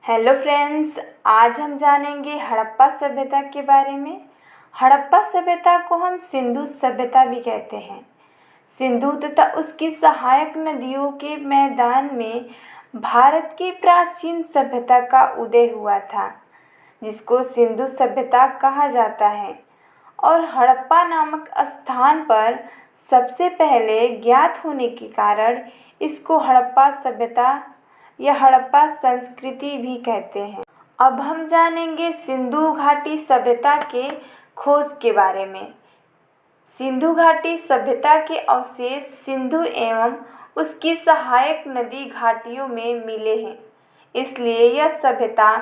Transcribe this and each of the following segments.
Hello friends, आज हम जानेंगे हड़प्पा सभ्यता के बारे में। हड़प्पा सभ्यता को हम सिंधु सभ्यता भी कहते हैं। सिंधु तथा उसकी सहायक नदियों के मैदान में भारत की प्राचीन सभ्यता का उदय हुआ था, जिसको सिंधु सभ्यता कहा जाता है। और हड़प्पा नामक स्थान पर सबसे पहले ज्ञात होने के कारण इसको हड़प्पा सभ्यता या हड़प्पा संस्कृति भी कहते हैं। अब हम जानेंगे सिंधु घाटी सभ्यता के खोज के बारे में। सिंधु घाटी सभ्यता के अवशेष सिंधु एवं उसकी सहायक नदी घाटियों में मिले हैं, इसलिए यह सभ्यता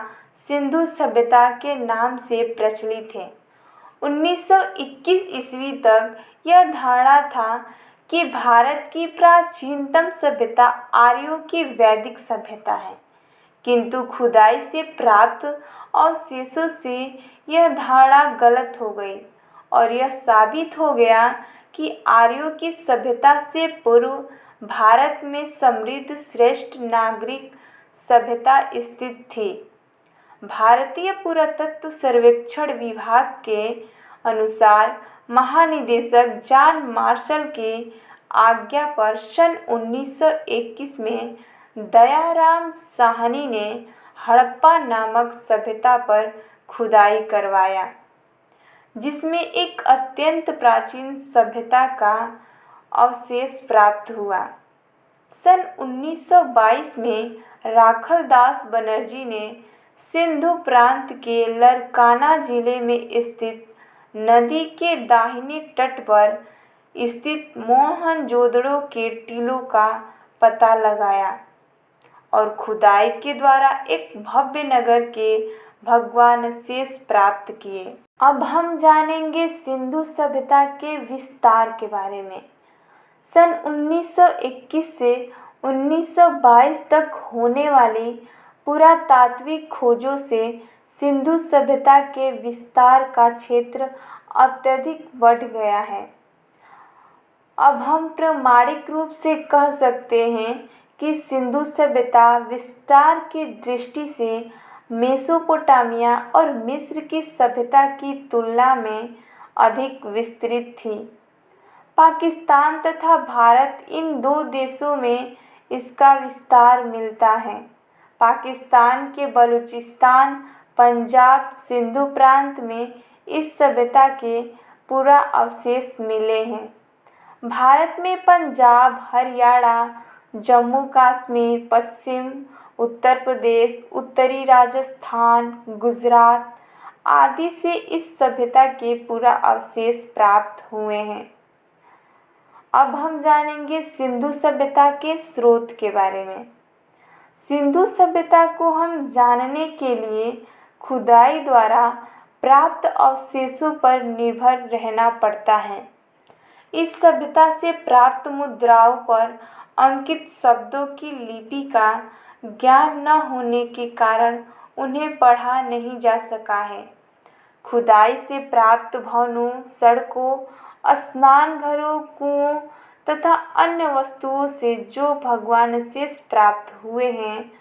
सिंधु सभ्यता के नाम से प्रचलित है। 1921 ईस्वी तक यह धारणा था कि भारत की प्राचीनतम सभ्यता आर्यों की वैदिक सभ्यता है, किंतु खुदाई से प्राप्त अवशेषों से यह धारणा गलत हो गई और यह साबित हो गया कि आर्यों की सभ्यता से पूर्व भारत में समृद्ध श्रेष्ठ नागरिक सभ्यता स्थित थी। भारतीय पुरातत्व सर्वेक्षण विभाग के अनुसार महानिदेशक जॉन मार्शल के आज्ञा पर सन 1921 में दयाराम साहनी ने हड़प्पा नामक सभ्यता पर खुदाई करवाया, जिसमें एक अत्यंत प्राचीन सभ्यता का अवशेष प्राप्त हुआ। सन 1922 में राखलदास बनर्जी ने सिंधु प्रांत के लरकाना जिले में स्थित नदी के दाहिने तट पर स्थित मोहनजोदड़ो के टीलों का पता लगाया और खुदाई के द्वारा एक भव्य नगर के भग्नावशेष प्राप्त किए। अब हम जानेंगे सिंधु सभ्यता के विस्तार के बारे में। सन 1921 से 1922 तक होने वाली पुरातात्विक खोजों से सिंधु सभ्यता के विस्तार का क्षेत्र अत्यधिक बढ़ गया है। अब हम प्रामाणिक रूप से कह सकते हैं कि सिंधु सभ्यता विस्तार की दृष्टि से मेसोपोटामिया और मिस्र की सभ्यता की तुलना में अधिक विस्तृत थी। पाकिस्तान तथा भारत, इन दो देशों में इसका विस्तार मिलता है। पाकिस्तान के बलूचिस्तान, पंजाब, सिंधु प्रांत में इस सभ्यता के पूरा अवशेष मिले हैं। भारत में पंजाब, हरियाणा, जम्मू कश्मीर, पश्चिम उत्तर प्रदेश, उत्तरी राजस्थान, गुजरात आदि से इस सभ्यता के पूरा अवशेष प्राप्त हुए हैं। अब हम जानेंगे सिंधु सभ्यता के स्रोत के बारे में। सिंधु सभ्यता को हम जानने के लिए खुदाई द्वारा प्राप्त अवशेषों पर निर्भर रहना पड़ता है। इस सभ्यता से प्राप्त मुद्राओं पर अंकित शब्दों की लिपि का ज्ञान न होने के कारण उन्हें पढ़ा नहीं जा सका है। खुदाई से प्राप्त भवनों, सड़कों, स्नानघरों, कुओं तथा अन्य वस्तुओं से जो भग्नावशेष प्राप्त हुए हैं,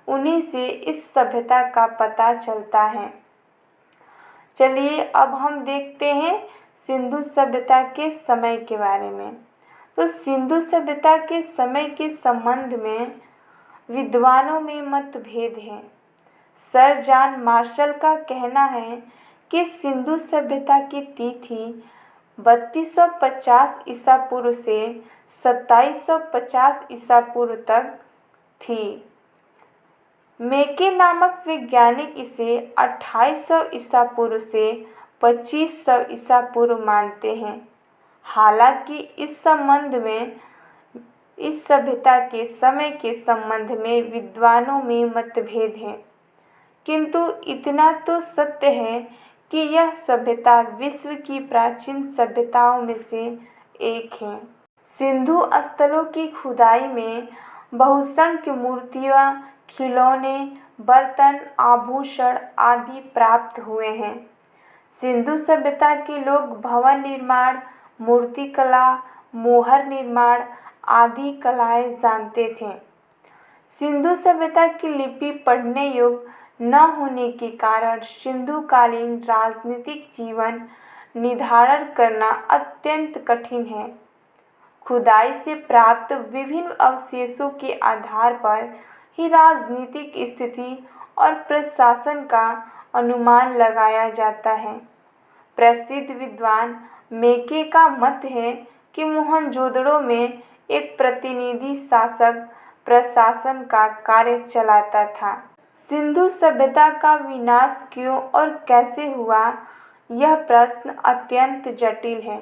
उन्हीं से इस सभ्यता का पता चलता है। चलिए अब हम देखते हैं सिंधु सभ्यता के समय के बारे में। तो सिंधु सभ्यता के समय के संबंध में विद्वानों में मतभेद है। सर जॉन मार्शल का कहना है कि सिंधु सभ्यता की तिथि 3250 ईसा पूर्व से 2750 ईसा पूर्व तक थी। मेके नामक वैज्ञानिक इसे 2800 ईसा पूर्व से 2500 ईसा पूर्व मानते हैं। हालांकि इस सभ्यता के समय के संबंध में विद्वानों में मतभेद है, किंतु इतना तो सत्य है कि यह सभ्यता विश्व की प्राचीन सभ्यताओं में से एक है। सिंधु स्थलों की खुदाई में बहुसंख्य मूर्तियां, खिलौने, बर्तन, आभूषण आदि प्राप्त हुए हैं। सिंधु सभ्यता के लोग भवन निर्माण, मूर्तिकला, मोहर निर्माण आदि कलाएं जानते थे। सिंधु सभ्यता की लिपि पढ़ने योग्य न होने के कारण सिंधुकालीन राजनीतिक जीवन निर्धारण करना अत्यंत कठिन है। खुदाई से प्राप्त विभिन्न अवशेषों के आधार पर ही राजनीतिक स्थिति और प्रशासन का अनुमान लगाया जाता है। प्रसिद्ध विद्वान मेके का मत है कि मोहनजोदड़ो में एक प्रतिनिधि शासक प्रशासन का कार्य चलाता था। सिंधु सभ्यता का विनाश क्यों और कैसे हुआ, यह प्रश्न अत्यंत जटिल है।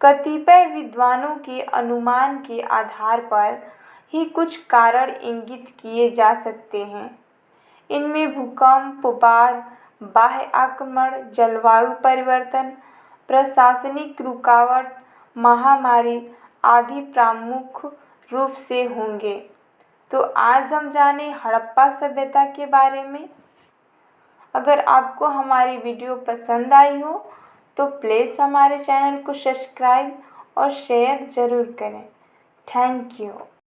कतिपय विद्वानों के अनुमान के आधार पर ही कुछ कारण इंगित किए जा सकते हैं। इनमें भूकंप, बाढ़, बाह्य आक्रमण, जलवायु परिवर्तन, प्रशासनिक रुकावट, महामारी आदि प्रमुख रूप से होंगे। तो आज हम जाने हड़प्पा सभ्यता के बारे में। अगर आपको हमारी वीडियो पसंद आई हो तो प्लीज़ हमारे चैनल को सब्सक्राइब और शेयर ज़रूर करें। Thank you.